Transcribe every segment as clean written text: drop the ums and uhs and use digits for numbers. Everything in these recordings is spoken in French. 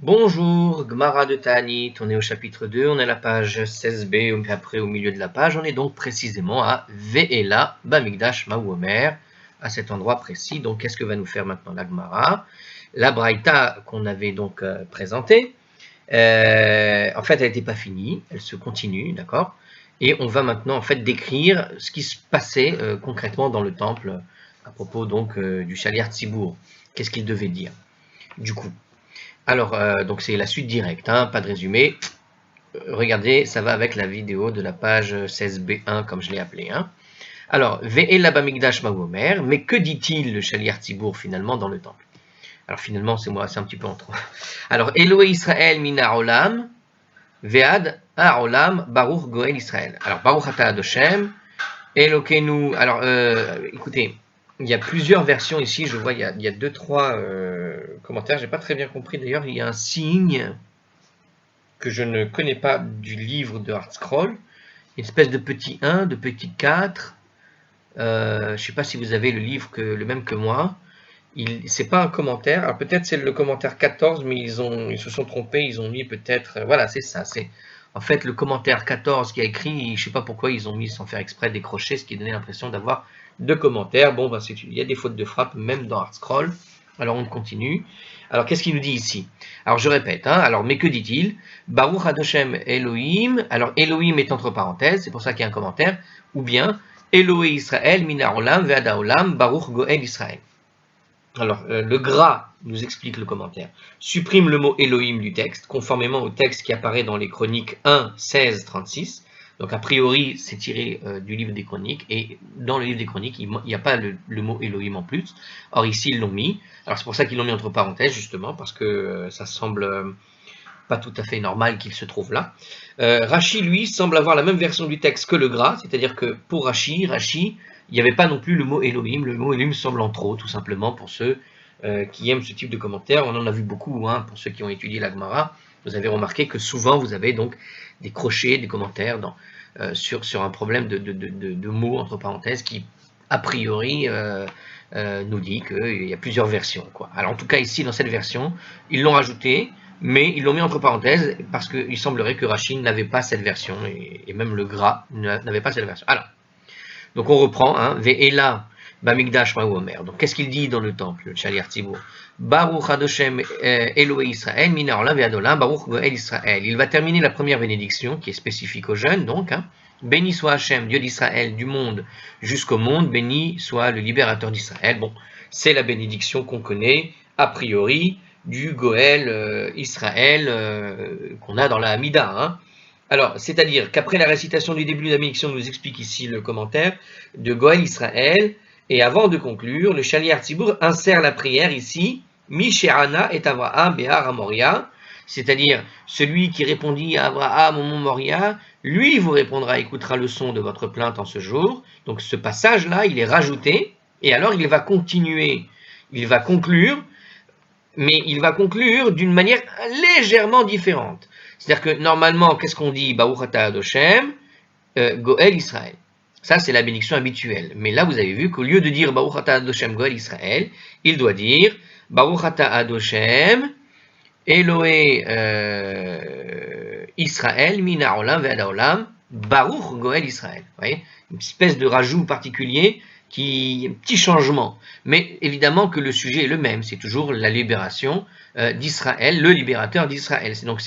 Bonjour, Gmara de Ta'anit, on est au chapitre 2, on est à la page 16b, puis après au milieu de la page, on est donc précisément à Ve'ela Bamikdash Ma'omer, à cet endroit précis. Donc qu'est-ce que va nous faire maintenant la Gmara? La Braïta qu'on avait donc présentée, en fait elle n'était pas finie, elle se continue, d'accord? Et on va maintenant en fait décrire ce qui se passait concrètement dans le temple à propos donc du Shaliach Tzibour. Qu'est-ce qu'il devait dire? Du coup, alors, donc c'est la suite directe, hein, pas de résumé. Regardez, ça va avec la vidéo de la page 16b1, comme je l'ai appelé. Hein. Alors, Ve'ela bamikdash ma'omer, mais que dit-il le Shaliach Tzibour finalement dans le temple? Alors finalement, c'est moi, c'est un petit peu en trop. Alors, Elohé Israël mina olam, ve'ad ha'olam baruch goel Israël. Alors, baruch ata Adoshem, Elokeinu. Alors, écoutez, il y a plusieurs versions ici. Je vois, il y a deux, trois commentaires. J'ai pas très bien compris. D'ailleurs, il y a un signe que je ne connais pas du livre de Hardscroll, une espèce de petit 1, de petit 4. Je ne sais pas si vous avez le livre le même que moi. C'est pas un commentaire. Alors peut-être c'est le commentaire 14, mais ils se sont trompés. Ils ont mis peut-être. Voilà, c'est ça. C'est en fait le commentaire 14 qui a écrit. Je ne sais pas pourquoi ils ont mis sans faire exprès des crochets, ce qui donnait l'impression d'avoir deux commentaires. Bon, ben, il y a des fautes de frappe même dans Hardscroll. Alors on continue. Alors qu'est-ce qu'il nous dit ici? Alors je répète, hein, alors mais que dit-il? Baruch Adoshem Elohim, alors Elohim est entre parenthèses, c'est pour ça qu'il y a un commentaire, ou bien Elohé Israël, Mina Olam, Ve'ada Olam, Baruch Goel Israël. Alors le gras nous explique le commentaire. Supprime le mot Elohim du texte, conformément au texte qui apparaît dans les chroniques 1, 16, 36. Donc a priori, c'est tiré du livre des chroniques, et dans le livre des chroniques, il n'y a pas le mot Elohim en plus. Or ici, ils l'ont mis. Alors c'est pour ça qu'ils l'ont mis entre parenthèses, justement, parce que ça semble pas tout à fait normal qu'il se trouve là. Rachi, lui, semble avoir la même version du texte que le gras, c'est-à-dire que pour Rachi, il n'y avait pas non plus le mot Elohim. Le mot Elohim semble en trop, tout simplement, pour ceux qui aiment ce type de commentaires. On en a vu beaucoup, hein, pour ceux qui ont étudié la Gemara. Vous avez remarqué que souvent, vous avez donc des crochets, des commentaires sur un problème de mots, entre parenthèses, qui, a priori, nous dit qu'il y a plusieurs versions. Quoi. Alors, en tout cas, ici, dans cette version, ils l'ont rajouté, mais ils l'ont mis entre parenthèses parce qu'il semblerait que Rachid n'avait pas cette version, et même le gras n'avait pas cette version. Alors, donc on reprend, hein, Ve'ela Bamikdash Ma'omer. Donc qu'est-ce qu'il dit dans le temple, le Shaliach Tzibour? Baruch Adoshem Elohé Israël, Mina Olam Ve'adolam, Baruch Goel Israël. Il va terminer la première bénédiction, qui est spécifique aux jeunes, donc, hein. Béni soit Hachem, Dieu d'Israël, du monde jusqu'au monde, béni soit le libérateur d'Israël. Bon, c'est la bénédiction qu'on connaît, a priori, du Goël Israël qu'on a dans la Hamida. Hein. Alors, c'est-à-dire qu'après la récitation du début de la bénédiction, nous explique ici le commentaire de Goël Israël, et avant de conclure, le Shaliach Tzibour insère la prière ici, Mishéana et Avraham Behar Moria, c'est-à-dire celui qui répondit à Abraham au mont Moria, lui vous répondra, écoutera le son de votre plainte en ce jour. Donc ce passage-là, il est rajouté, et alors il va continuer, il va conclure, mais il va conclure d'une manière légèrement différente. C'est-à-dire que normalement, qu'est-ce qu'on dit? Baruch ata Adoshem, Goel Israël. Ça, c'est la bénédiction habituelle. Mais là, vous avez vu qu'au lieu de dire Baruch ata Adoshem Goel Israël, il doit dire Baruch ata Adoshem, Elohé Israël, Mina Olam Ve'ada Olam, Baruch Goel Israël. Vous voyez, une espèce de rajout particulier, un petit changement. Mais évidemment que le sujet est le même, c'est toujours la libération d'Israël, le libérateur d'Israël. Donc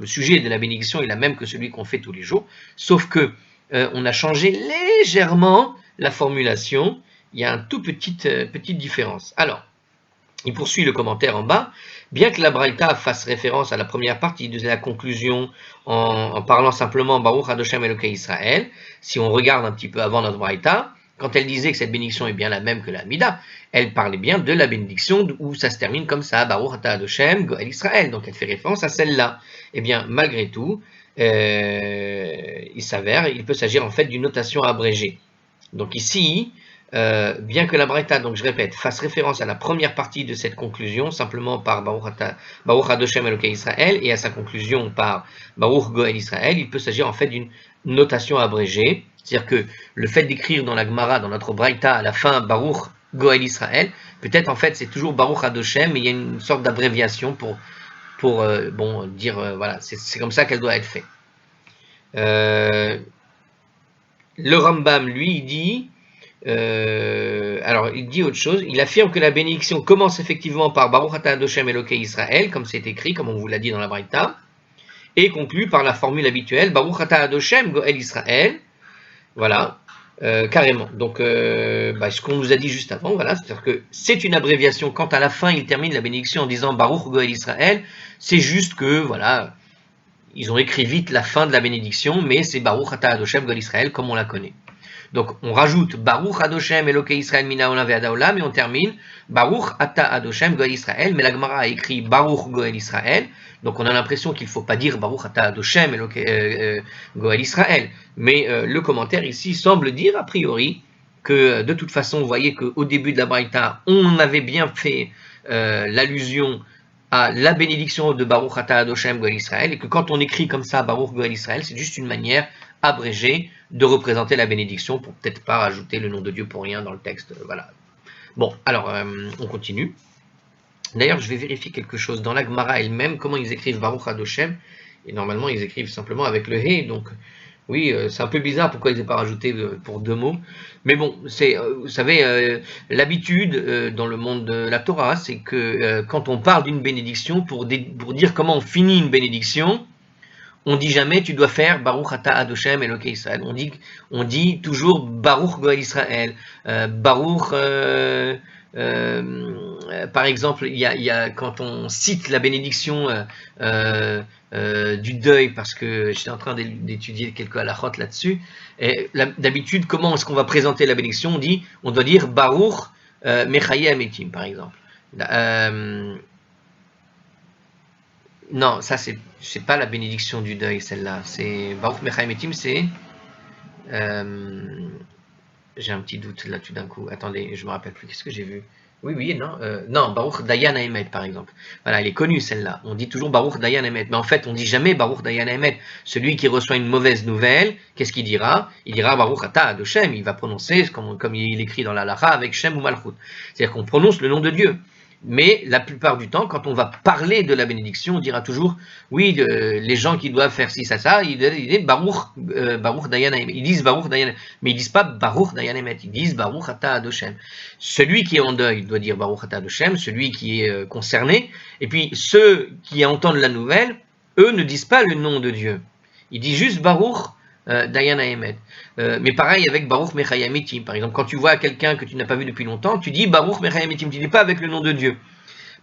le sujet de la bénédiction est la même que celui qu'on fait tous les jours, sauf que on a changé légèrement la formulation. Il y a une toute petite différence. Alors, il poursuit le commentaire en bas. Bien que la Braïta fasse référence à la première partie de la conclusion en parlant simplement Baruch Adoshem Eloké Israël, si on regarde un petit peu avant notre Braïta, quand elle disait que cette bénédiction est bien la même que la Hamida, elle parlait bien de la bénédiction où ça se termine comme ça, Baruch Ata Adoshem Goel Israël. Donc elle fait référence à celle-là. Eh bien, malgré tout, il peut s'agir en fait d'une notation abrégée. Donc ici, bien que la Braïta, donc je répète, fasse référence à la première partie de cette conclusion, simplement par Baruch Adoshem Eloké Israël, et à sa conclusion par Baruch Goel Israël, il peut s'agir en fait d'une notation abrégée. C'est-à-dire que le fait d'écrire dans la Gemara, dans notre Braïta, à la fin Baruch Goel Israël, peut-être en fait c'est toujours Baruch Adoshem, mais il y a une sorte d'abréviation pour pour dire, voilà, c'est comme ça qu'elle doit être faite. Le Rambam, lui, il dit, alors il dit autre chose, il affirme que la bénédiction commence effectivement par Baruch Ata Adoshem Elokei Israël, comme c'est écrit, comme on vous l'a dit dans la Braïta, et conclut par la formule habituelle Baruch Ata Adoshem Goel Israël, voilà, carrément. Donc, ce qu'on nous a dit juste avant, voilà, c'est-à-dire que c'est une abréviation. Quand à la fin il termine la bénédiction en disant Baruch Goel Israël, c'est juste que, voilà, ils ont écrit vite la fin de la bénédiction, mais c'est Baruch Ata Adoshem Goel Israël comme on la connaît. Donc on rajoute Baruch Adoshem Elokei Israël Mina Olam Ve'ad Haolam et on termine Baruch Ata Adoshem Goel Israël. Mais la Gemara a écrit Baruch Goel Israël, donc on a l'impression qu'il ne faut pas dire Baruch Ata Adoshem Elokei Goel Israël. Mais le commentaire ici semble dire a priori que de toute façon, vous voyez qu'au début de la Braïta, on avait bien fait l'allusion à la bénédiction de Baruch Ata Adoshem Goel Israël, et que quand on écrit comme ça Baruch Goel Israël, c'est juste une manière abrégée de représenter la bénédiction, pour peut-être pas rajouter le nom de Dieu pour rien dans le texte. Voilà. Bon, alors, on continue. D'ailleurs, je vais vérifier quelque chose. Dans la Gemara elle-même, comment ils écrivent Baruch Adoshem, et normalement, ils écrivent simplement avec le He, donc... Oui, c'est un peu bizarre pourquoi ils n'aient pas rajouté pour 2 mots. Mais bon, c'est, vous savez, l'habitude dans le monde de la Torah, c'est que quand on parle d'une bénédiction, pour dire comment on finit une bénédiction, on dit jamais tu dois faire Baruch Ata Adoshem Elokei Israël. On dit toujours Baruch Goel Israël. Baruch, par exemple, il y a quand on cite la bénédiction du deuil, parce que j'étais en train d'étudier quelques halachot là-dessus. Et d'habitude, comment est-ce qu'on va présenter la bénédiction? On doit dire Baruch Mechaye Ametim, par exemple. Non, ça c'est pas la bénédiction du deuil, celle-là. C'est Baruch Mechaye Ametim, c'est j'ai un petit doute là tout d'un coup. Attendez, je me rappelle plus. Qu'est-ce que j'ai vu? Oui, non. Non, Baruch Dayan Haemet, par exemple. Voilà, elle est connue celle-là. On dit toujours Baruch Dayan Haemet. Mais en fait, on dit jamais Baruch Dayan Haemet. Celui qui reçoit une mauvaise nouvelle, qu'est-ce qu'il dira? Il dira Baruch Ata Adoshem. Il va prononcer, comme il écrit dans la Lacha, avec Shem ou Malchut. C'est-à-dire qu'on prononce le nom de Dieu. Mais la plupart du temps, quand on va parler de la bénédiction, on dira toujours, oui, les gens qui doivent faire ci, ça, ils disent Baruch Dayan Haemet. Ils disent Baruch Dayan Haemet, mais ils disent pas Baruch Dayan Haemet, ils disent Baruch Ata Adoshem. Celui qui est en deuil doit dire Baruch Ata Adoshem, celui qui est concerné, et puis ceux qui entendent la nouvelle, eux ne disent pas le nom de Dieu. Ils disent juste Baruch Dayan Haemet. Mais pareil avec Baruch Mechaye Ametim. Par exemple, quand tu vois quelqu'un que tu n'as pas vu depuis longtemps, tu dis Baruch Mechaye Ametim. Tu ne dis pas avec le nom de Dieu.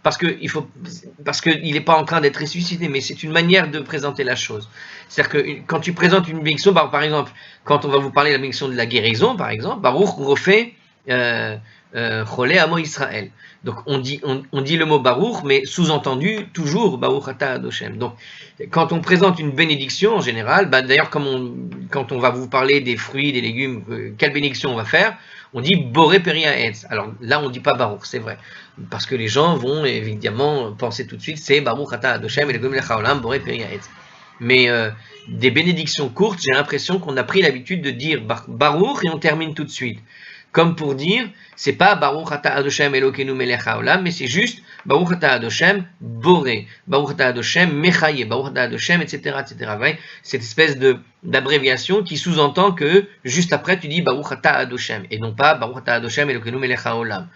Parce qu'il n'est pas en train d'être ressuscité, mais c'est une manière de présenter la chose. C'est-à-dire que quand tu présentes une bénédiction, par exemple, quand on va vous parler de la bénédiction de la guérison, par exemple, Baruch refait Cholé Amo Israël. Donc on dit le mot Baruch, mais sous-entendu toujours Baruch Ata Adoshem. Donc quand on présente une bénédiction en général, d'ailleurs quand on va vous parler des fruits, des légumes, quelle bénédiction on va faire, on dit Boré Peria Etz. Alors là on ne dit pas Baruch, c'est vrai. Parce que les gens vont évidemment penser tout de suite, c'est Baruch Ata Adoshem et le Gomel Chaolam, Boré Peria Etz. Mais des bénédictions courtes, j'ai l'impression qu'on a pris l'habitude de dire Baruch et on termine tout de suite. Comme pour dire, c'est pas Baruch Ata Adoshem Elokeinu Melech Haolam, mais c'est juste Baruch Ata Adoshem Boré, Baruch Ata Adoshem Mechaye, Baruch Ata Adoshem, etc., etc. Cette espèce d'abréviation qui sous-entend que juste après tu dis Baruch Ata Adoshem et non pas Baruch Ata Adoshem Elokeinu Melech Haolam.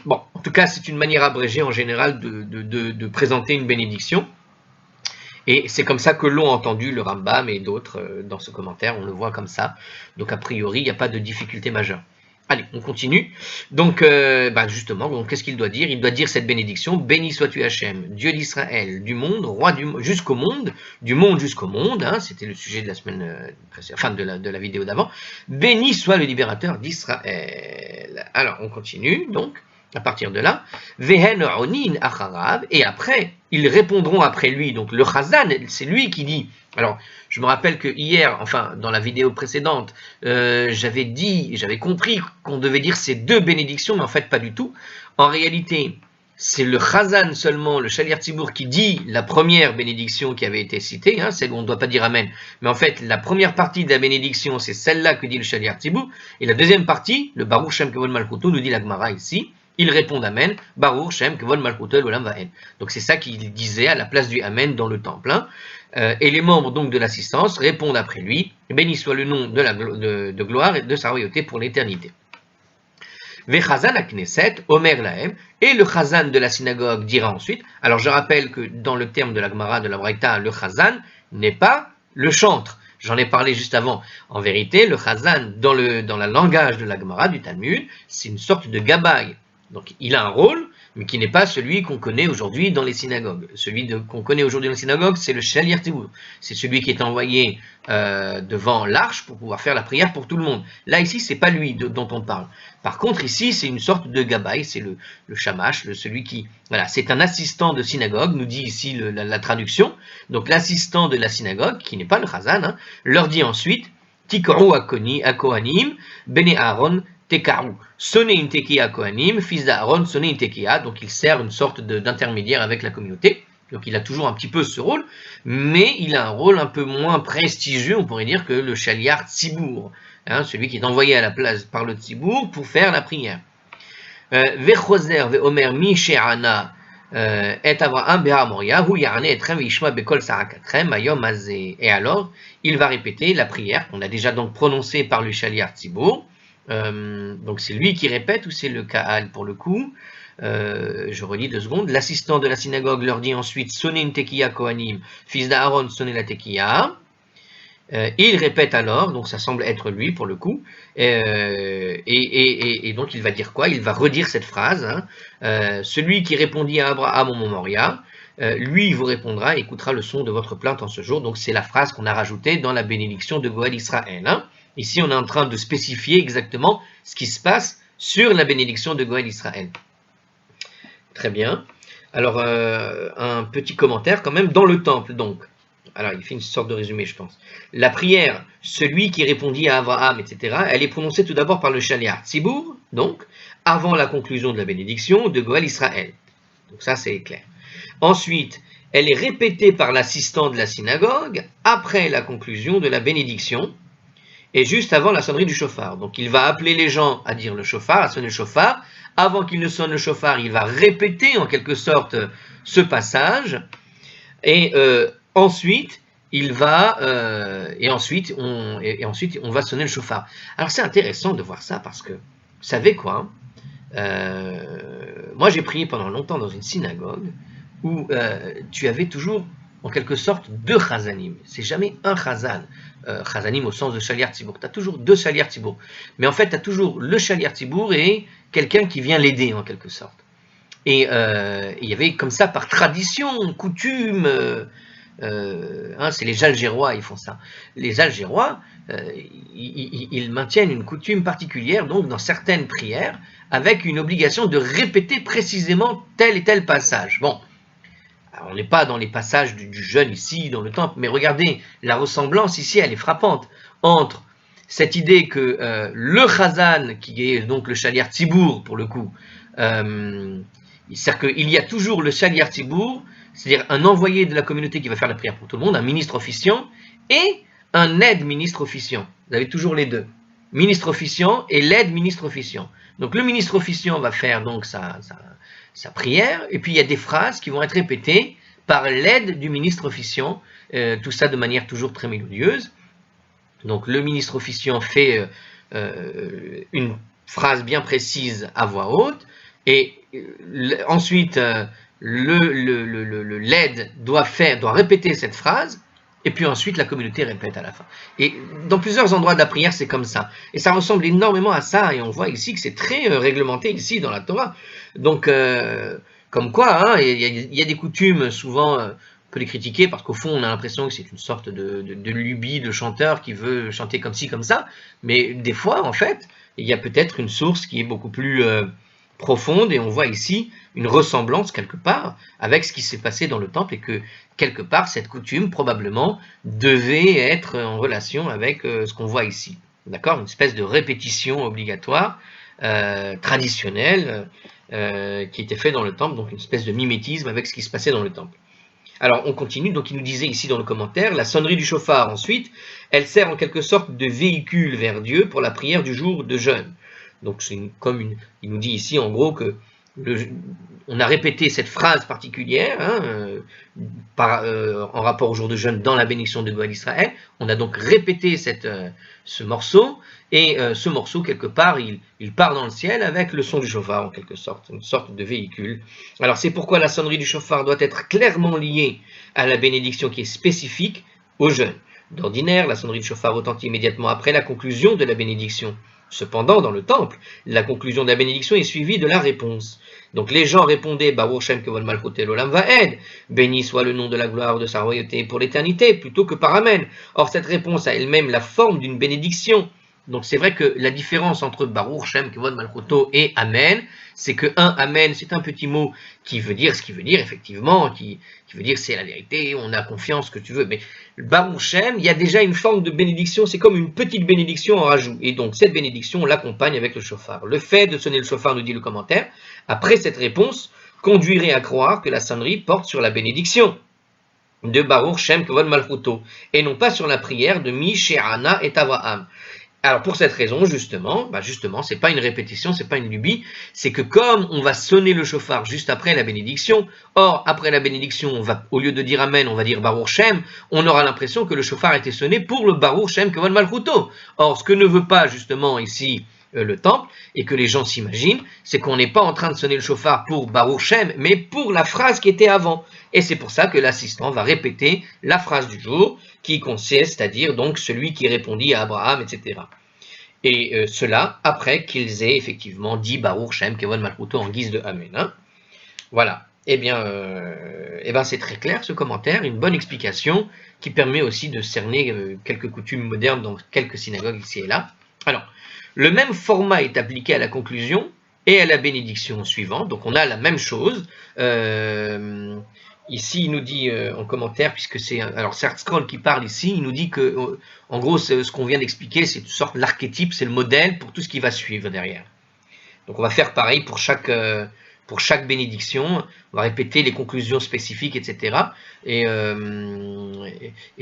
Bon, en tout cas, c'est une manière abrégée en général de présenter une bénédiction. Et c'est comme ça que l'ont entendu le Rambam et d'autres dans ce commentaire, on le voit comme ça. Donc a priori, il n'y a pas de difficulté majeure. Allez, on continue. Donc, justement, qu'est-ce qu'il doit dire? Il doit dire cette bénédiction. Béni sois-tu Hachem, Dieu d'Israël, du monde, roi jusqu'au monde, du monde jusqu'au monde. Hein, c'était le sujet de la semaine précédente, de la vidéo d'avant. Béni soit le libérateur d'Israël. Alors, on continue, donc. À partir de là, Vehen Onin Acharav, et après, ils répondront après lui. Donc le Chazan, c'est lui qui dit. Alors, je me rappelle que hier, enfin, dans la vidéo précédente, j'avais compris qu'on devait dire ces 2 bénédictions, mais en fait, pas du tout. En réalité, c'est le Chazan seulement, le Shaliach Tzibour, qui dit la première bénédiction qui avait été citée, hein, celle où on ne doit pas dire Amen. Mais en fait, la première partie de la bénédiction, c'est celle-là que dit le Shaliach Tzibour. Et la deuxième partie, le Baruch Shem Kevod Malchuto, nous dit la Gemara ici. ils répondent Amen, Baruch Shem Kevod Malchutel Olam Vaed. Donc c'est ça qu'il disait à la place du Amen dans le temple. Hein. Et les membres donc de l'assistance répondent après lui, béni soit le nom de gloire et de sa royauté pour l'éternité. Vechazan Knesset, Omer Lahem, et le Chazan de la synagogue dira ensuite, alors je rappelle que dans le terme de la Gemara, de la Braïta, le Chazan n'est pas le chantre. J'en ai parlé juste avant. En vérité, le Chazan, dans le langage de la Gemara, du Talmud, c'est une sorte de gabaï. Donc il a un rôle, mais qui n'est pas celui qu'on connaît aujourd'hui dans les synagogues. Celui qu'on connaît aujourd'hui dans les synagogues, c'est le Shaliach Tzibur. C'est celui qui est envoyé devant l'arche pour pouvoir faire la prière pour tout le monde. Là, ici, c'est pas lui dont on parle. Par contre, ici, c'est une sorte de gabaï, c'est le shamash, celui qui... Voilà, c'est un assistant de synagogue, nous dit ici la traduction. Donc l'assistant de la synagogue, qui n'est pas le Chazan, hein, leur dit ensuite, Tikaru Kohanim, Bene Aaron, Tekaru, sonnez une tekiya Kohanim, fils d'Aaron, sonnez une tekiya, donc il sert une sorte d'intermédiaire avec la communauté, donc il a toujours un petit peu ce rôle, mais il a un rôle un peu moins prestigieux, on pourrait dire, que le Shaliach Tzibur, hein, celui qui est envoyé à la place par le Tzibur pour faire la prière. Vechoser veomer mi she'ana et Avraham be'amoria hu yarane etrem ve'ishma bekol sarakatrem ayom azeh. Et alors, il va répéter la prière qu'on a déjà donc prononcée par le Shaliach Tzibur. Donc c'est lui qui répète ou c'est le Kaal pour le coup. Je relis 2 secondes. L'assistant de la synagogue leur dit ensuite sonnez une tekiya Kohanim, fils d'Aaron, sonnez la tekiya. Il répète alors, donc ça semble être lui pour le coup, et donc il va dire quoi? Il va redire cette phrase, hein. Celui qui répondit à Abraham au mont Moria, lui il vous répondra et écoutera le son de votre plainte en ce jour. Donc c'est la phrase qu'on a rajoutée dans la bénédiction de Goël Israël. Hein. Ici on est en train de spécifier exactement ce qui se passe sur la bénédiction de Goël Israël. Très bien. Alors un petit commentaire quand même dans le temple donc. Alors, il fait une sorte de résumé, je pense. La prière, celui qui répondit à Abraham, etc., elle est prononcée tout d'abord par le Shaliach Tzibur, donc, avant la conclusion de la bénédiction de Goël Israël. Donc ça, c'est clair. Ensuite, elle est répétée par l'assistant de la synagogue, après la conclusion de la bénédiction, et juste avant la sonnerie du shofar. Donc, il va appeler les gens à dire le shofar, à sonner le shofar. Avant qu'il ne sonne le shofar, il va répéter en quelque sorte ce passage, et ensuite, on va sonner le shofar. Alors c'est intéressant de voir ça parce que, vous savez quoi, moi j'ai prié pendant longtemps dans une synagogue où tu avais toujours en quelque sorte 2 chazanim. C'est jamais un chazan. Chazanim au sens de Shaliach Tzibur. Tu as toujours 2 Shaliach Tzibur. Mais en fait, tu as toujours le Shaliach Tzibur et quelqu'un qui vient l'aider en quelque sorte. Et il y avait comme ça par tradition, coutume... c'est les Algérois, ils font ça. Les Algérois, ils maintiennent une coutume particulière, donc dans certaines prières, avec une obligation de répéter précisément tel et tel passage. Bon, alors on n'est pas dans les passages du jeûne ici, dans le temple, mais regardez, la ressemblance ici, elle est frappante entre cette idée que le Chazan, qui est donc le Shaliach Tzibur pour le coup, c'est-à-dire qu'il y a toujours le Shaliach Tzibur, c'est-à-dire un envoyé de la communauté qui va faire la prière pour tout le monde, un ministre officiant, et un aide-ministre officiant. Vous avez toujours les deux, ministre officiant et l'aide-ministre officiant. Donc le ministre officiant va faire donc sa prière, et puis il y a des phrases qui vont être répétées par l'aide du ministre officiant, tout ça de manière toujours très mélodieuse. Donc le ministre officiant fait une phrase bien précise à voix haute, et ensuite... l'aide doit répéter cette phrase, et puis ensuite la communauté répète à la fin. Et dans plusieurs endroits de la prière, c'est comme ça. Et ça ressemble énormément à ça, et on voit ici que c'est très réglementé ici dans la Torah. Donc, comme quoi, hein, il y a des coutumes, souvent, on peut les critiquer, parce qu'au fond, on a l'impression que c'est une sorte de lubie de chanteur qui veut chanter comme ci, comme ça. Mais des fois, en fait, il y a peut-être une source qui est beaucoup plus... profonde, et on voit ici une ressemblance quelque part avec ce qui s'est passé dans le temple, et que quelque part cette coutume probablement devait être en relation avec ce qu'on voit ici. D'accord? Une espèce de répétition obligatoire, traditionnelle, qui était faite dans le temple, donc une espèce de mimétisme avec ce qui se passait dans le temple. Alors on continue, donc il nous disait ici dans le commentaire, la sonnerie du shofar ensuite, elle sert en quelque sorte de véhicule vers Dieu pour la prière du jour de jeûne. Donc c'est il nous dit ici en gros que on a répété cette phrase particulière en rapport au jour de jeûne dans la bénédiction de Goël Israël. On a donc répété ce morceau, et ce morceau, quelque part, il part dans le ciel avec le son du chauffard, en quelque sorte, une sorte de véhicule. Alors c'est pourquoi la sonnerie du chauffard doit être clairement liée à la bénédiction qui est spécifique au jeûne. D'ordinaire, la sonnerie du chauffard retentit immédiatement après la conclusion de la bénédiction. Cependant, dans le temple, la conclusion de la bénédiction est suivie de la réponse. Donc les gens répondaient Baruch Shem Kevod Malchut Olam Vaed, béni soit le nom de la gloire de sa royauté pour l'éternité, plutôt que par Amen. Or cette réponse a elle-même la forme d'une bénédiction. Donc c'est vrai que la différence entre Baruch Shem Kevod Malchuto et Amen, c'est que Amen, c'est un petit mot qui veut dire ce qu'il veut dire, effectivement, qui veut dire c'est la vérité, on a confiance, que tu veux. Mais Baruch Shem, il y a déjà une forme de bénédiction, c'est comme une petite bénédiction en rajout. Et donc cette bénédiction, on l'accompagne avec le chauffard. Le fait de sonner le chauffard, nous dit le commentaire, après cette réponse, conduirait à croire que la sonnerie porte sur la bénédiction de Baruch Shem Kevod Malchuto, et non pas sur la prière de Mi She'ana et Avraham. Alors pour cette raison, justement, c'est pas une répétition, c'est pas une lubie, c'est que comme on va sonner le chauffard juste après la bénédiction, or après la bénédiction, au lieu de dire Amen, on va dire Baruch Shem, on aura l'impression que le chauffard a été sonné pour le Baruch Shem Kevod Malchuto. Or ce que ne veut pas justement ici le temple, et que les gens s'imaginent, c'est qu'on n'est pas en train de sonner le chauffard pour Baruch Shem, mais pour la phrase qui était avant. Et c'est pour ça que l'assistant va répéter la phrase du jour, qui consiste à dire donc celui qui répondit à Abraham, etc. Et cela après qu'ils aient effectivement dit Baruch Shem Kevod Malchuto en guise de Amen. Voilà. Eh bien, c'est très clair ce commentaire, une bonne explication qui permet aussi de cerner quelques coutumes modernes dans quelques synagogues ici et là. Alors, le même format est appliqué à la conclusion et à la bénédiction suivante. Donc on a la même chose. Ici, il nous dit en commentaire, puisque c'est Sartre qui parle ici, il nous dit que, en gros, ce qu'on vient d'expliquer, c'est une sorte l'archétype, c'est le modèle pour tout ce qui va suivre derrière. Donc on va faire pareil pour chaque bénédiction, on va répéter les conclusions spécifiques, etc. Et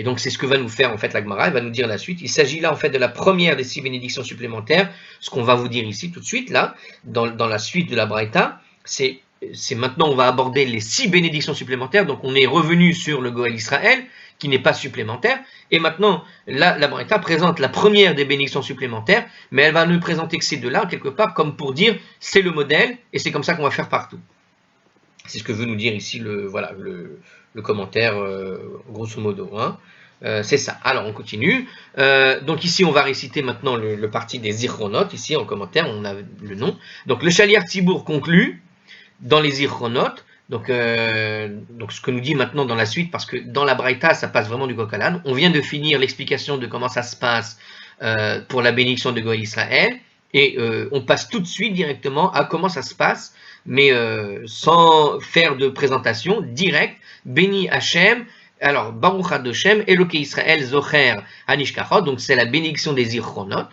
donc c'est ce que va nous faire en fait la Gemara, elle va nous dire la suite. Il s'agit là en fait de la première des 6 bénédictions supplémentaires. Ce qu'on va vous dire ici tout de suite, là, dans la suite de la Braïta, c'est maintenant on va aborder les 6 bénédictions supplémentaires. Donc on est revenu sur le Goël Israël, qui n'est pas supplémentaire. Et maintenant, là, la Braïta présente la première des bénédictions supplémentaires, mais elle va nous présenter que ces deux-là, quelque part, comme pour dire, c'est le modèle, et c'est comme ça qu'on va faire partout. C'est ce que veut nous dire ici le commentaire, grosso modo. C'est ça. Alors, on continue. Donc ici, on va réciter maintenant le parti des Zichronot. Ici, en commentaire, on a le nom. Donc, le Shaliach Tzibour conclut dans les Zichronot. Donc ce que nous dit maintenant dans la suite, parce que dans la Braïta, ça passe vraiment du coq à l'âne. On vient de finir l'explication de comment ça se passe pour la bénédiction de Goël Israël, et on passe tout de suite directement à comment ça se passe, mais sans faire de présentation, direct, béni Hachem, alors Baruch Hashem, Eloké Israël, Zocher, Hanishkachot, donc c'est la bénédiction des Zichronot.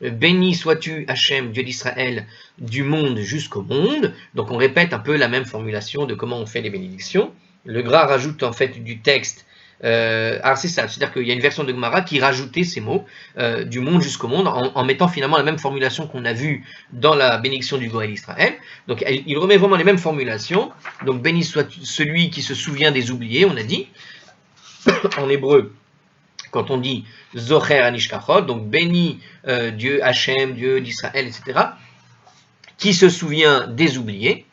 Béni sois-tu, Hachem, Dieu d'Israël, du monde jusqu'au monde. Donc on répète un peu la même formulation de comment on fait les bénédictions. Le Gra rajoute en fait du texte. Alors c'est ça, c'est-à-dire qu'il y a une version de Gemara qui rajoutait ces mots, du monde jusqu'au monde, en mettant finalement la même formulation qu'on a vue dans la bénédiction du Goël Israël. Donc il remet vraiment les mêmes formulations. Donc béni soit celui qui se souvient des oubliés, on a dit. En hébreu, quand on dit Zocher Anishkachot, donc béni Dieu Hachem, Dieu d'Israël, etc., qui se souvient des oubliés.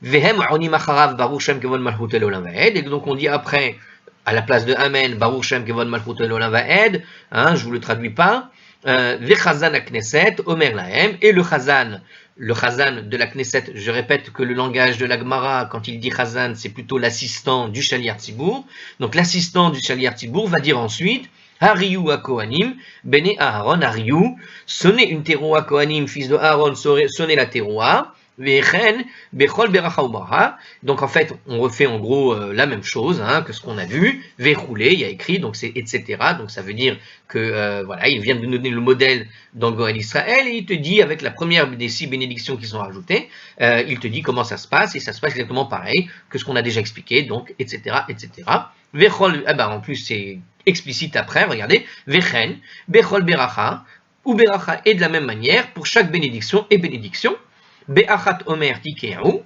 Vehem Onim Acharav Baruch Shem Kevod Malchut Olam Vaed, et donc on dit après, à la place de Amen, Baruch Shem Kevod Malchut Olam Vaed, je vous le traduis pas, Vechazan Akneset, Omer Lahem, et le Chazan de la Knesset, je répète que le langage de la Gemara, quand il dit Chazan, c'est plutôt l'assistant du Shaliach Tzibour. Donc l'assistant du Shaliach Tzibour va dire ensuite Hariyu HaKohanim, Bene Aaron, Hariyu, sonnez une teroua Kohanim, fils de Aaron, sonnez la teroua, Vechen, Bechol Beracha Ubracha. Donc en fait, on refait en gros la même chose que ce qu'on a vu. Vechoulé, il y a écrit, donc c'est etc. Donc ça veut dire que voilà, il vient de nous donner le modèle dans le Goël Israël, et il te dit, avec la première des 6 bénédictions qui sont rajoutées, il te dit comment ça se passe, et ça se passe exactement pareil que ce qu'on a déjà expliqué, donc etc. etc. Vechol, en plus c'est explicite après, regardez, Vechen, Bechol Beracha, ou beracha, et de la même manière pour chaque bénédiction et bénédiction. Be'achat omer tikehu,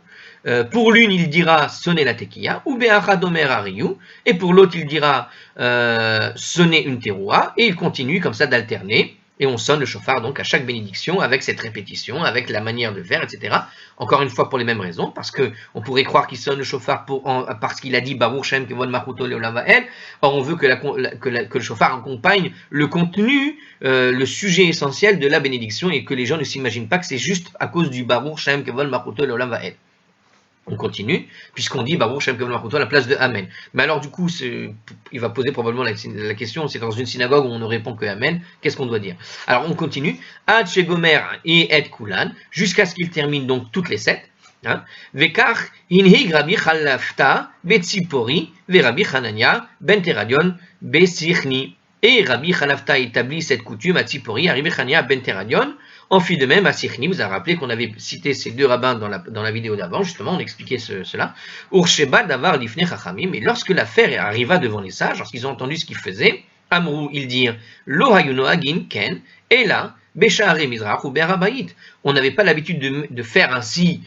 pour l'une il dira sonner la tekiya, ou be'achat omer ariyu, et pour l'autre il dira sonner une teroua, et il continue comme ça d'alterner. Et on sonne le shofar donc à chaque bénédiction avec cette répétition, avec la manière de faire, etc. Encore une fois pour les mêmes raisons, parce qu'on pourrait croire qu'il sonne le shofar parce qu'il a dit Baruch Shem Kevod Machuto Leolam Va'ed. Or on veut que le shofar accompagne le contenu, le sujet essentiel de la bénédiction et que les gens ne s'imaginent pas que c'est juste à cause du Baruch Shem Kevod Machuto Leolam Va'ed. On continue, puisqu'on dit Baruch Shem Kevod Machuto à la place de Amen. Mais alors du coup, il va poser probablement la question, c'est dans une synagogue où on ne répond que Amen, qu'est-ce qu'on doit dire? Alors on continue, Ad Shegomer et Et Kulan, jusqu'à ce qu'il termine donc toutes les 7. Vekar Inhig Rabbi Chalafta Betzipori Ve Rabbi Hanania Ben Teradion Besichni. Et Rabbi Chalafta établit cette coutume à Tzipori, à Rabbi Hanania Ben Teradion. En fit de même à Sichni, vous avez rappelé qu'on avait cité ces deux rabbins dans la vidéo d'avant, justement, on expliquait cela. Ursheba davar lifnei chachamim, et lorsque l'affaire arriva devant les sages, lorsqu'ils ont entendu ce qu'ils faisaient, Amrou, ils dirent, Lo hayuno agin ken, et là, Beshare mizrach ou berabayit. On n'avait pas l'habitude de faire ainsi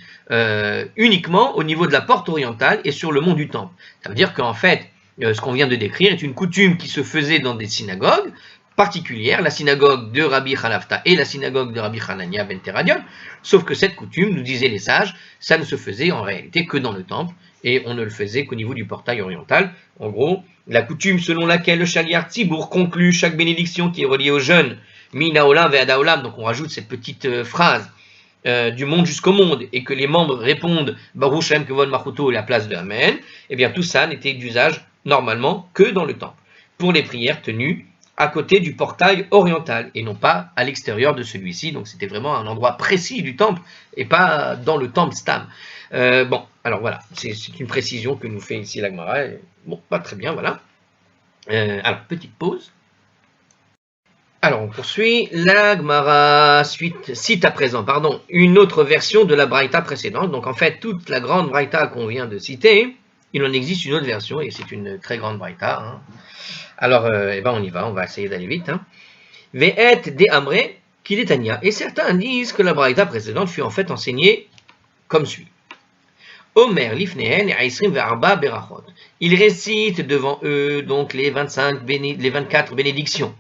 uniquement au niveau de la porte orientale et sur le mont du temple. Ça veut dire qu'en fait, ce qu'on vient de décrire est une coutume qui se faisait dans des synagogues, particulière, la synagogue de Rabbi Chalafta et la synagogue de Rabbi Hanania ben Teradion, sauf que cette coutume, nous disaient les sages, ça ne se faisait en réalité que dans le temple, et on ne le faisait qu'au niveau du portail oriental. En gros, la coutume selon laquelle le Shaliach Tzibour conclut chaque bénédiction qui est reliée aux jeunes, Mina Olam Ve'ada Olam, donc on rajoute cette petite phrase, du monde jusqu'au monde, et que les membres répondent Baruch Shem Kevod Machuto à la place de Amen, et bien tout ça n'était d'usage normalement que dans le temple, pour les prières tenues à côté du portail oriental et non pas à l'extérieur de celui-ci. Donc c'était vraiment un endroit précis du temple et pas dans le temple Stam. Bon, alors voilà, c'est une précision que nous fait ici la Gemara. Bon, pas très bien, voilà. Alors, petite pause. Alors, on poursuit. La Gemara cite à présent, une autre version de la Braïta précédente. Donc en fait, toute la grande Braïta qu'on vient de citer, il en existe une autre version et c'est une très grande Braïta. Hein. Alors, on y va, on va essayer d'aller vite. Ve'et de Amre, Kidetania. Et certains disent que la Braïta précédente fut en fait enseignée comme suit. Omer lifnehen et Aisrim ve'arba berachot. Il récite devant eux donc les 24 bénédictions.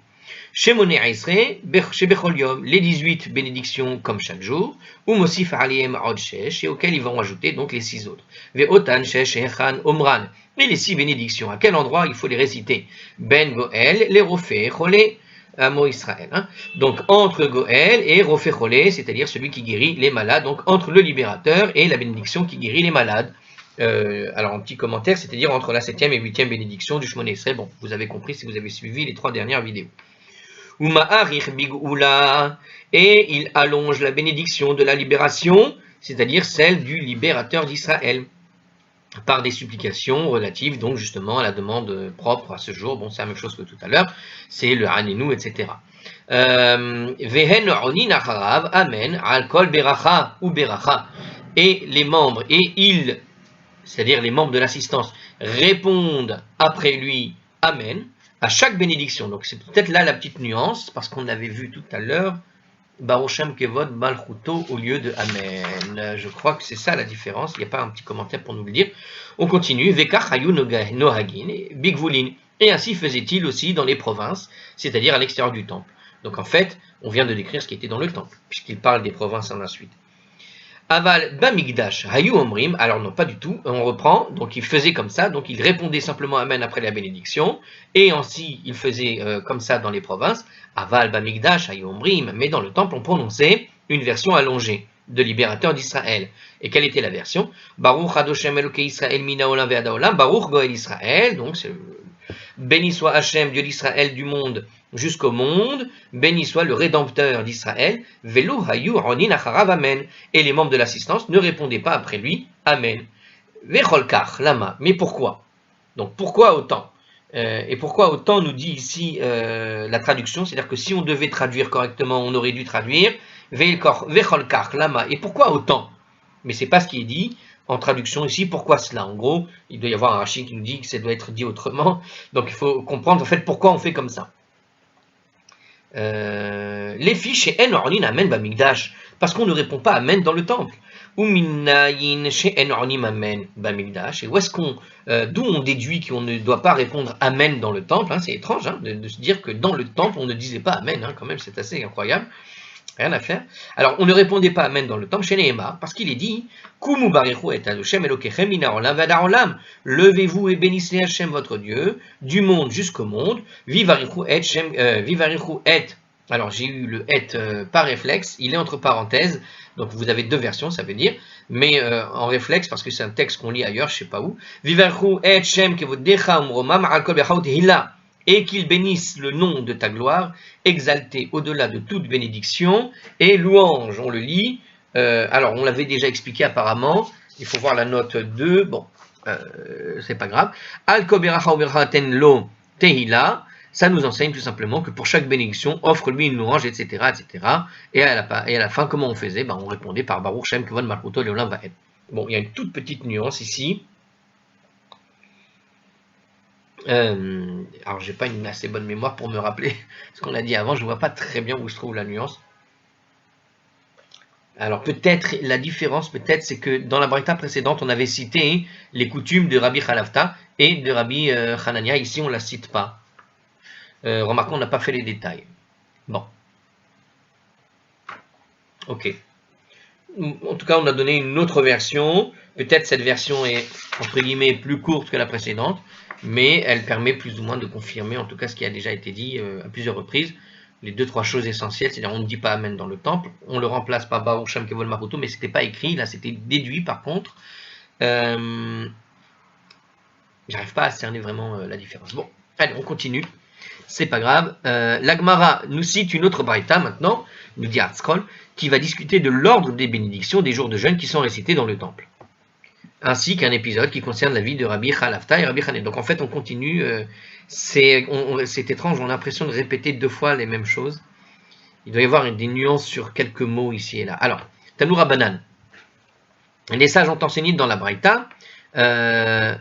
Shemone Aisre, Shebechol Yom, les 18 bénédictions comme chaque jour, ou Mosif Aliem Od Shesh, et auxquelles ils vont ajouter donc les 6 autres. Ve'otan Shesh Echan Omran. Et les 6 bénédictions, à quel endroit il faut les réciter? Ben Goel, les Rofé, Cholé, Amo Israël. Donc entre Goel et Rofé Cholé, c'est-à-dire celui qui guérit les malades, donc entre le libérateur et la bénédiction qui guérit les malades. Alors un petit commentaire, c'est-à-dire entre la 7e et 8e bénédiction du Shemone Esrei. Bon, vous avez compris si vous avez suivi les 3 dernières vidéos. Et il allonge la bénédiction de la libération, c'est-à-dire celle du libérateur d'Israël, par des supplications relatives donc justement à la demande propre à ce jour. Bon, c'est la même chose que tout à l'heure, c'est le Hanenu, etc. Vehen onin acharav, amen, al kol beracha ou beracha. Et les membres, c'est-à-dire les membres de l'assistance, répondent après lui, amen, à chaque bénédiction. Donc c'est peut-être là la petite nuance, parce qu'on avait vu tout à l'heure Baruch Shem Kevod Malchuto au lieu de Amen. Je crois que c'est ça la différence. Il n'y a pas un petit commentaire pour nous le dire. On continue. Vekach Hayu Nohagin, Bigvulin. Et ainsi faisait-il aussi dans les provinces, c'est-à-dire à l'extérieur du temple. Donc en fait, on vient de décrire ce qui était dans le temple, puisqu'il parle des provinces en la suite. Aval Bamigdash Hayu Omrim, alors non, pas du tout, on reprend, donc il faisait comme ça, donc il répondait simplement Amen après la bénédiction, et ainsi il faisait comme ça dans les provinces, Aval Bamigdash Hayu Omrim, mais dans le temple on prononçait une version allongée de libérateur d'Israël. Et quelle était la version? Baruch Adoshem Elokei Israël Mina Olam Ve'ada Olam, Baruch Goel Israël, donc c'est béni soit Hachem, Dieu d'Israël du monde jusqu'au monde, béni soit le Rédempteur d'Israël, Velo Hayu Ronin Acharav Amen. Et les membres de l'assistance ne répondaient pas après lui, Amen. Vecholkach, Lama. Mais pourquoi? Donc pourquoi autant? Et pourquoi autant nous dit ici la traduction? C'est-à-dire que si on devait traduire correctement, on aurait dû traduire Vecholkach, Lama. Et pourquoi autant? Mais c'est pas ce qui est dit en traduction ici. Pourquoi cela? En gros, il doit y avoir un Rashi qui nous dit que ça doit être dit autrement. Donc il faut comprendre en fait pourquoi on fait comme ça. les fiches chez En Onin Amen Bamigdash, parce qu'on ne répond pas Amen dans le temple. Ou Minayin chez En Onin Amen Bamigdash, et où est-ce qu'on, d'où on déduit qu'on ne doit pas répondre Amen dans le temple, hein, c'est étrange hein, de se dire que dans le temple on ne disait pas Amen, hein, quand même c'est assez incroyable. Rien à faire. Alors, on ne répondait pas Amen dans le temple chez Nehemar, parce qu'il est dit Kumu barichu et Adoshem Elokechem mina olam vada olam. Levez-vous et bénissez Hachem votre Dieu, du monde jusqu'au monde. Vivarichu et Shem, vivarichu et. Alors, j'ai eu le et par réflexe, il est entre parenthèses, donc vous avez deux versions, ça veut dire, mais en réflexe, parce que c'est un texte qu'on lit ailleurs, je ne sais pas où. Vivarichu et Shem kevodecha umromam al kol bechaut hila. Et qu'il bénisse le nom de ta gloire, exalté au-delà de toute bénédiction, et louange, on le lit. Alors, on l'avait déjà expliqué apparemment, il faut voir la note 2, bon, c'est pas grave. Al-Koberacha lo tehila, ça nous enseigne tout simplement que pour chaque bénédiction, offre-lui une louange, etc., etc. Et à la fin, comment on faisait? On répondait par Baruch Shem Kevon Malchuto Leolam Vaed. Bon, il y a une toute petite nuance ici. Alors j'ai pas une assez bonne mémoire pour me rappeler ce qu'on a dit avant, je vois pas très bien où se trouve la nuance. Alors peut-être la différence, peut-être c'est que dans la braïta précédente on avait cité les coutumes de Rabbi Khalafta et de Rabbi Hanania, ici on la cite pas. Remarquons on n'a pas fait les détails. Bon. Ok. En tout cas on a donné une autre version, peut-être cette version est entre guillemets plus courte que la précédente, mais elle permet plus ou moins de confirmer en tout cas ce qui a déjà été dit à plusieurs reprises, les deux trois choses essentielles, c'est-à-dire on ne dit pas Amen dans le temple, on le remplace par Baruch Shem Kevon Malchuto, mais c'était pas écrit, là c'était déduit par contre. J'arrive pas à cerner vraiment la différence. Bon, allez on continue, c'est pas grave. L'Agmara nous cite une autre braïta maintenant, nous dit Hartzkol, qui va discuter de l'ordre des bénédictions des jours de jeûne qui sont récités dans le temple, ainsi qu'un épisode qui concerne la vie de Rabbi Khalafta et Rabbi Hanel. Donc en fait on continue, c'est étrange, on a l'impression de répéter deux fois les mêmes choses. Il doit y avoir des nuances sur quelques mots ici et là. Alors, Tanoura Banan. Les sages ont enseigné dans la Braïta, à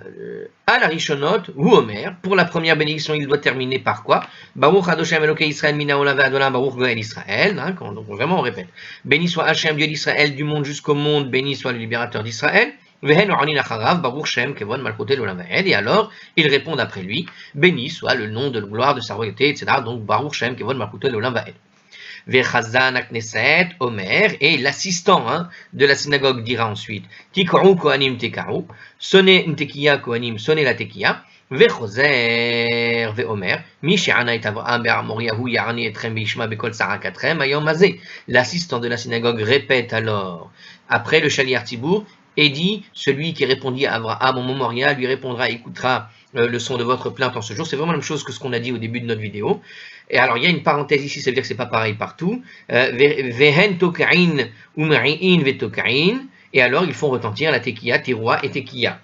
la Rishonot ou Omer, pour la première bénédiction, il doit terminer par quoi? Baruch Adoshem Elokei Israël mina olam ve'adolam Baruch Goel Israël. Donc vraiment on répète. Béni soit Hachem, Dieu d'Israël, du monde jusqu'au monde, béni soit le libérateur d'Israël. Et alors, ils répondent après lui, béni soit le nom de gloire de sa royauté, etc. Donc, Baruch Shem Kevon Malchuto Leolam Vaed. Vechazan Akneset Omer, et l'assistant de la synagogue dira ensuite, Tikaru Kohanim Tekaru, sonnez Ntekiya Kohanim, sonnez la Tekiya, Vechoser Veomer, Mishéana et Avraham Be'amoriyahu Yarani Etrem Beishma Bekol Sarakatrem Ayom Mazé. L'assistant de la synagogue répète alors, après le Shaliach Tibour, et dit, celui qui répondit à Abraham au mémorial lui répondra, écoutera le son de votre plainte en ce jour. C'est vraiment la même chose que ce qu'on a dit au début de notre vidéo. Et alors, il y a une parenthèse ici, ça veut dire que c'est pas pareil partout. Vehen tokain umari'in vetokain. Et alors, ils font retentir la tekiya, teroua et tekiya.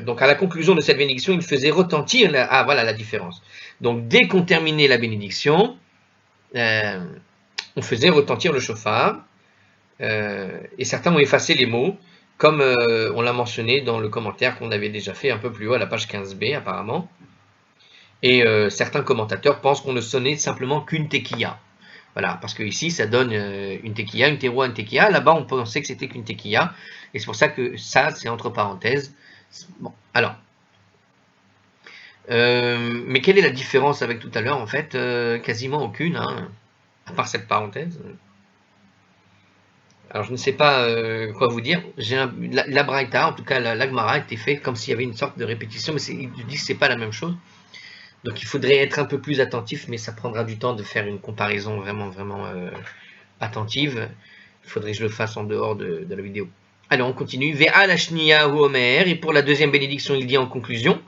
Donc, à la conclusion de cette bénédiction, ils faisaient retentir, voilà la différence. Donc, dès qu'on terminait la bénédiction, on faisait retentir le shofar. Et certains ont effacé les mots, comme on l'a mentionné dans le commentaire qu'on avait déjà fait un peu plus haut à la page 15b apparemment. Et certains commentateurs pensent qu'on ne sonnait simplement qu'une tekiya. Voilà, parce que ici ça donne une tekiya, une teroua, une tekiya. Là-bas on pensait que c'était qu'une tekiya. Et c'est pour ça que ça c'est entre parenthèses. Bon, alors. Mais quelle est la différence avec tout à l'heure? En fait, quasiment aucune, à part cette parenthèse. Alors je ne sais pas quoi vous dire. La Braïta, en tout cas la Gemara, a été faite comme s'il y avait une sorte de répétition, mais ils disent que c'est pas la même chose. Donc il faudrait être un peu plus attentif, mais ça prendra du temps de faire une comparaison vraiment attentive. Il faudrait que je le fasse en dehors de la vidéo. Alors on continue. Ve'al hashniya hu omer, et pour la deuxième bénédiction, il dit en conclusion,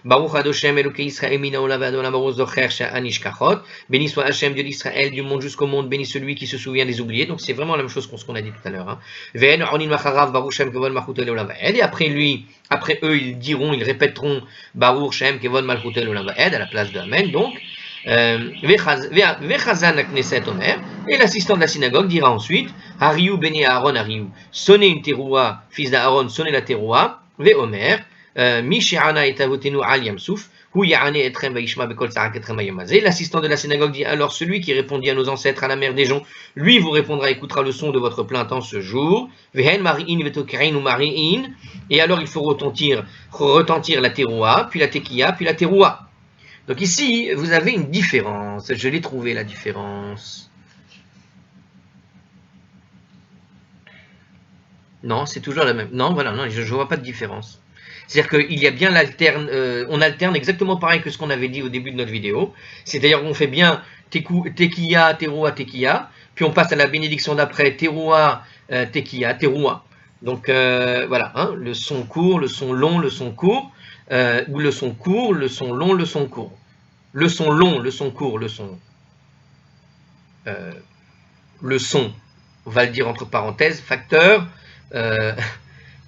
Baruch Adoshem Elokei Israël mina olam ve'adolam Baruch zocher she'anish kachot. Béni soit Hachem, Dieu d'Israël, du monde jusqu'au monde, béni celui qui se souvient des oubliés. Donc c'est vraiment la même chose que ce qu'on a dit tout à l'heure. Ve'en onin macharav Baruch Shem kevon malchuto leolam vaed. Et après eux, ils répéteront Baruch Shem kevon malchuto leolam vaed à la place de Amen. Donc Vechazan Akneset Omer, et l'assistant de la synagogue dira ensuite, Hariou Bene Aaron Hariou, sonnez une teroua, fils d'Aaron, sonnez la teroua, Ve Omer, L'assistant de la synagogue dit alors celui qui répondit à nos ancêtres à la mer des joncs, lui vous répondra, écoutera le son de votre plainte en ce jour. Et alors il faut retentir la teroua, puis la tekiya, puis la teroua. Donc ici, vous avez une différence. Je l'ai trouvé la différence. Non, c'est toujours la même. Non, voilà, non, je ne vois pas de différence. C'est-à-dire qu'il y a bien on alterne exactement pareil que ce qu'on avait dit au début de notre vidéo. C'est-à-dire qu'on fait bien tekiya, teroua, tekiya, puis on passe à la bénédiction d'après, teroua, tekiya, teroua. Donc voilà, hein, le son court, le son long, le son court, ou le son court, le son long, le son court. Le son long, le son court, le son, on va le dire entre parenthèses, facteur,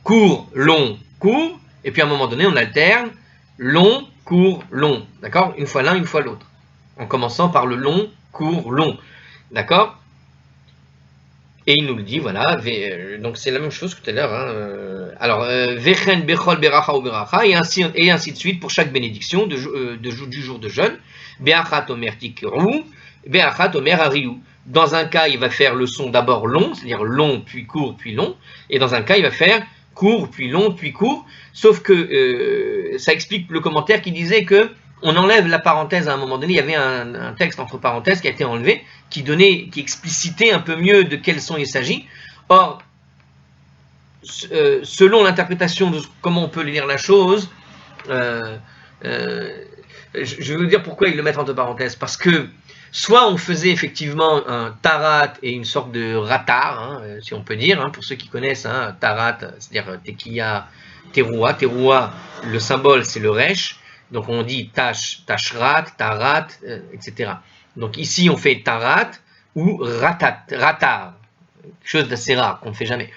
court, long, court, et puis à un moment donné, on alterne long, court, long, d'accord? Une fois l'un, une fois l'autre, en commençant par le long, court, long, d'accord? Et il nous le dit, voilà, donc c'est la même chose que tout à l'heure. Hein, alors, vechen bechol beracha ou beracha, et ainsi de suite pour chaque bénédiction du jour de jeûne. Beachat omer tikru, beachat omer ariou. Dans un cas, il va faire le son d'abord long, c'est-à-dire long, puis court, puis long. Et dans un cas, il va faire court, puis long, puis court. Sauf que ça explique le commentaire qui disait que on enlève la parenthèse à un moment donné. Il y avait un texte entre parenthèses qui a été enlevé, qui explicitait un peu mieux de quel son il s'agit. Or, selon l'interprétation de comment on peut lire la chose, je vais vous dire pourquoi ils le mettent entre parenthèses. Parce que soit on faisait effectivement un tarat et une sorte de ratar, hein, si on peut dire, hein, pour ceux qui connaissent, hein, tarat, c'est-à-dire tekiya, teroua. Teroua, le symbole, c'est le resh. Donc on dit tashrat, tarat, etc. Donc ici, on fait tarat ou ratar, quelque chose d'assez rare qu'on ne fait jamais.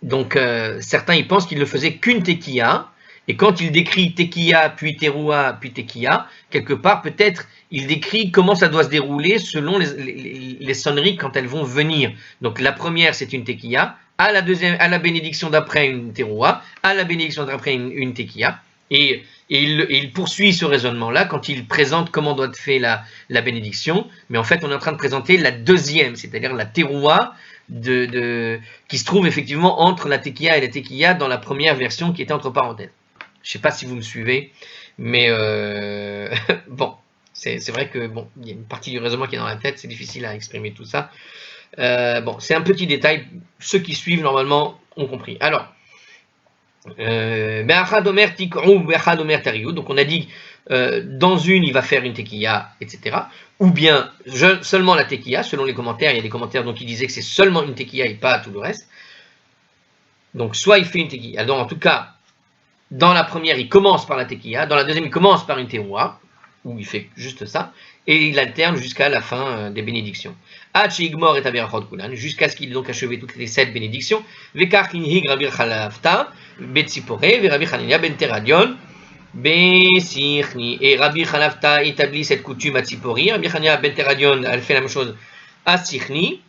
Donc certains, ils pensent qu'il ne faisait qu'une tekiya. Et quand il décrit tekiya, puis teroua, puis tekiya, quelque part, peut-être, il décrit comment ça doit se dérouler selon les sonneries quand elles vont venir. Donc la première, c'est une tekiya, à la bénédiction d'après, une teroua, à la bénédiction d'après, une tekiya. Et il poursuit ce raisonnement-là quand il présente comment doit être fait la bénédiction. Mais en fait, on est en train de présenter la deuxième, c'est-à-dire la teroua, qui se trouve effectivement entre la tekiya et la tekiya dans la première version qui était entre parenthèses. Je ne sais pas si vous me suivez, mais bon, c'est vrai que bon, il y a une partie du raisonnement qui est dans la tête, c'est difficile à exprimer tout ça. Bon, c'est un petit détail, ceux qui suivent normalement ont compris. Alors, donc on a dit dans une il va faire une tekiya, etc. Ou bien seulement la tekiya, selon les commentaires, il y a des commentaires qui disaient que c'est seulement une tekiya et pas tout le reste. Donc soit il fait une tekiya, donc en tout cas, dans la première, il commence par la tekiya, dans la deuxième, il commence par une teroua, où il fait juste ça, et il alterne jusqu'à la fin des bénédictions. Jusqu'à ce qu'il ait donc achevé toutes les 7 bénédictions. Et Rabbi Chanafta établit cette coutume à Tzipori. Rabbi Chania ben Teradion, elle fait la même chose à Sichni.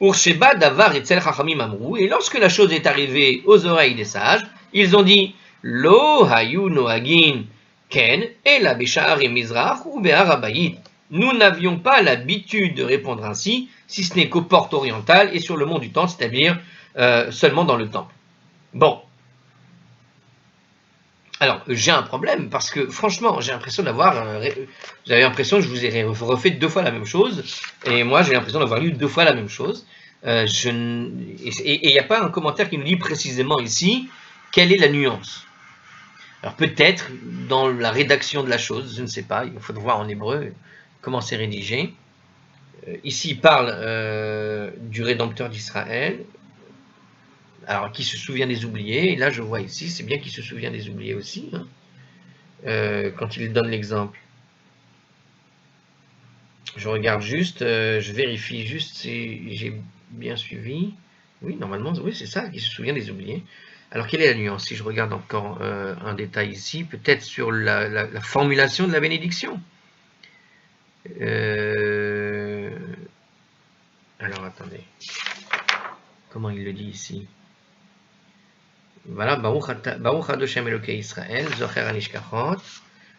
Ursheba davar etzel chachamim amrou. Et lorsque la chose est arrivée aux oreilles des sages, ils ont dit Lo hayu noagin ken ela b'sha'arim mizrach ou be'ar habayit. Nous n'avions pas l'habitude de répondre ainsi, si ce n'est qu'aux portes orientales et sur le mont du temple, c'est-à-dire seulement dans le temple. Bon. Alors, j'ai un problème, parce que franchement, j'ai l'impression d'avoir... vous avez l'impression que je vous ai refait 2 fois la même chose, et moi j'ai l'impression d'avoir lu 2 fois la même chose. Et il n'y a pas un commentaire qui nous dit précisément ici quelle est la nuance. Alors peut-être dans la rédaction de la chose, je ne sais pas, il faut voir en hébreu comment c'est rédigé. Ici il parle du Rédempteur d'Israël, alors qui se souvient des oubliés, et là je vois ici, c'est bien qu'il se souvient des oubliés aussi, hein, quand il donne l'exemple. Je regarde juste, je vérifie juste si j'ai bien suivi. Oui, normalement, oui, c'est ça, qui se souvient des oubliés. Alors, quelle est la nuance? Si je regarde encore un détail ici, peut-être sur la formulation de la bénédiction. Alors, attendez. Comment il le dit ici? Voilà, Baruch Adoshem Elokei Israël, Zocher Anishkachot.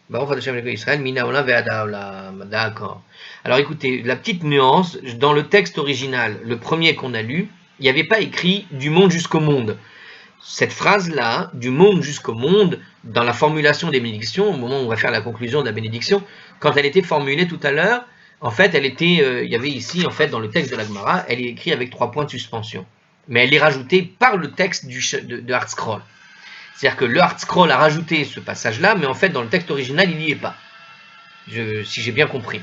Baruch Adoshem Elokei Israël, Mina Olam Ve'ada Olam. D'accord. Alors écoutez, la petite nuance, dans le texte original, le premier qu'on a lu, il n'y avait pas écrit du monde jusqu'au monde. Cette phrase-là, du monde jusqu'au monde, dans la formulation des bénédictions, au moment où on va faire la conclusion de la bénédiction, quand elle était formulée tout à l'heure, en fait, elle était, il y avait ici, en fait, dans le texte de la Gemara, elle est écrite avec 3 points de suspension. Mais elle est rajoutée par le texte de Hardscroll. C'est-à-dire que le Hardscroll a rajouté ce passage-là, mais en fait, dans le texte original, il n'y est pas. Si j'ai bien compris.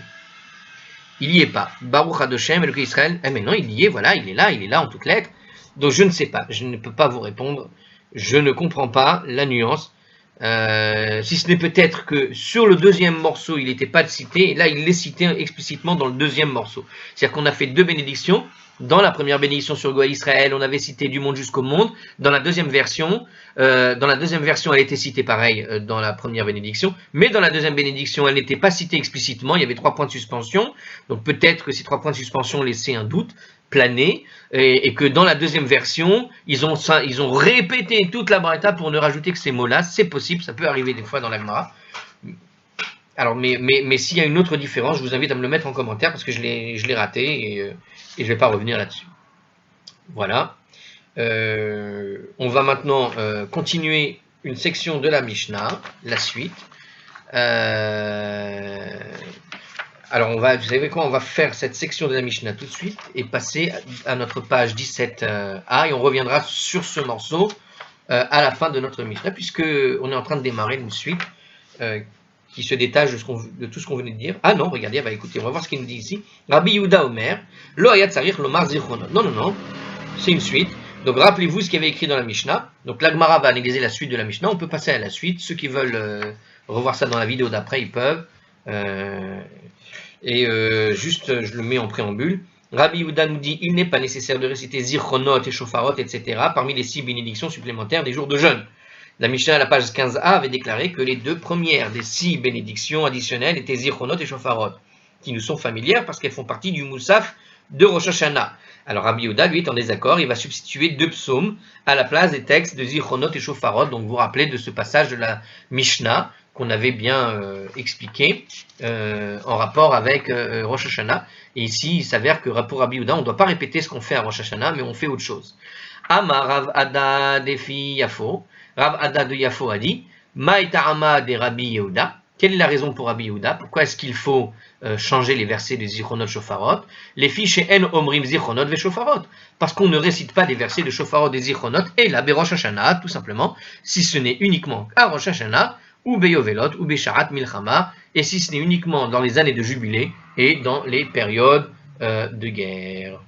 Il n'y est pas. Baruch Adoshem, Elokei Israël. Eh mais non, il y est, voilà, il est là en toutes lettres. Donc je ne sais pas, je ne peux pas vous répondre. Je ne comprends pas la nuance. Si ce n'est peut-être que sur le deuxième morceau, il n'était pas cité, et là il l'est cité explicitement dans le deuxième morceau. C'est-à-dire qu'on a fait 2 bénédictions. Dans la première bénédiction sur Goï Israël, on avait cité du monde jusqu'au monde. Dans la deuxième version, elle était citée pareil dans la première bénédiction. Mais dans la deuxième bénédiction, elle n'était pas citée explicitement. Il y avait 3 points de suspension. Donc peut-être que ces 3 points de suspension laissaient un doute planer, et que dans la deuxième version, ils ont répété toute la braïta pour ne rajouter que ces mots-là. C'est possible, ça peut arriver des fois dans la Gemara. Alors, mais s'il y a une autre différence, je vous invite à me le mettre en commentaire parce que je l'ai raté et je ne vais pas revenir là-dessus. Voilà. On va maintenant continuer une section de la Mishnah, la suite. Alors, vous savez quoi, on va faire cette section de la Mishnah tout de suite et passer à notre page 17a et on reviendra sur ce morceau à la fin de notre Mishnah puisque on est en train de démarrer une suite qui se détache de tout ce qu'on venait de dire. Ah non, regardez, bah écoutez, on va voir ce qu'il nous dit ici. Rabbi Yehuda Omer, Lo hayat tzarich lomar zichronot. Non, c'est une suite. Donc rappelez-vous ce qu'il y avait écrit dans la Mishnah. Donc la Gemara va analyser la suite de la Mishnah. On peut passer à la suite. Ceux qui veulent revoir ça dans la vidéo d'après, ils peuvent. Juste, je le mets en préambule. Rabbi Yehuda nous dit, il n'est pas nécessaire de réciter zichronot et shofarot, etc. parmi les 6 bénédictions supplémentaires des jours de jeûne. La Mishnah à la page 15a avait déclaré que les 2 premières des 6 bénédictions additionnelles étaient zichronot et shofarot, qui nous sont familières parce qu'elles font partie du Moussaf de Rosh Hashanah. Alors Rabbi Yehuda, lui, est en désaccord, il va substituer 2 psaumes à la place des textes de zichronot et shofarot. Donc vous vous rappelez de ce passage de la Mishnah qu'on avait bien expliqué en rapport avec Rosh Hashanah. Et ici, il s'avère que pour Rabbi Yehuda, on ne doit pas répéter ce qu'on fait à Rosh Hashanah, mais on fait autre chose. Amar Rav Ada Defi Yafo. Rav Ada de Yafo a dit, Maïta'ama de Rabbi Yehuda. Quelle est la raison pour Rabbi Yehuda? Pourquoi est-ce qu'il faut changer les versets de Zichronot Shofarot? Les filles chez En Omrim Zichronot ve Shofarot. Parce qu'on ne récite pas des versets de Shofarot et Zichronot et la Rosh Hashanah, tout simplement, si ce n'est uniquement à Rosh Hashanah, ou Beyovelot, ou Besharat Milchama, et si ce n'est uniquement dans les années de jubilé et dans les périodes de guerre.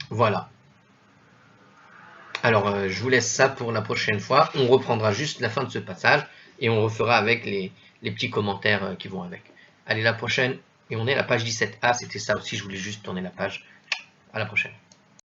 Voilà. Alors, je vous laisse ça pour la prochaine fois. On reprendra juste la fin de ce passage et on refera avec les petits commentaires qui vont avec. Allez, la prochaine. Et on est à la page 17a. C'était ça aussi, je voulais juste tourner la page. À la prochaine.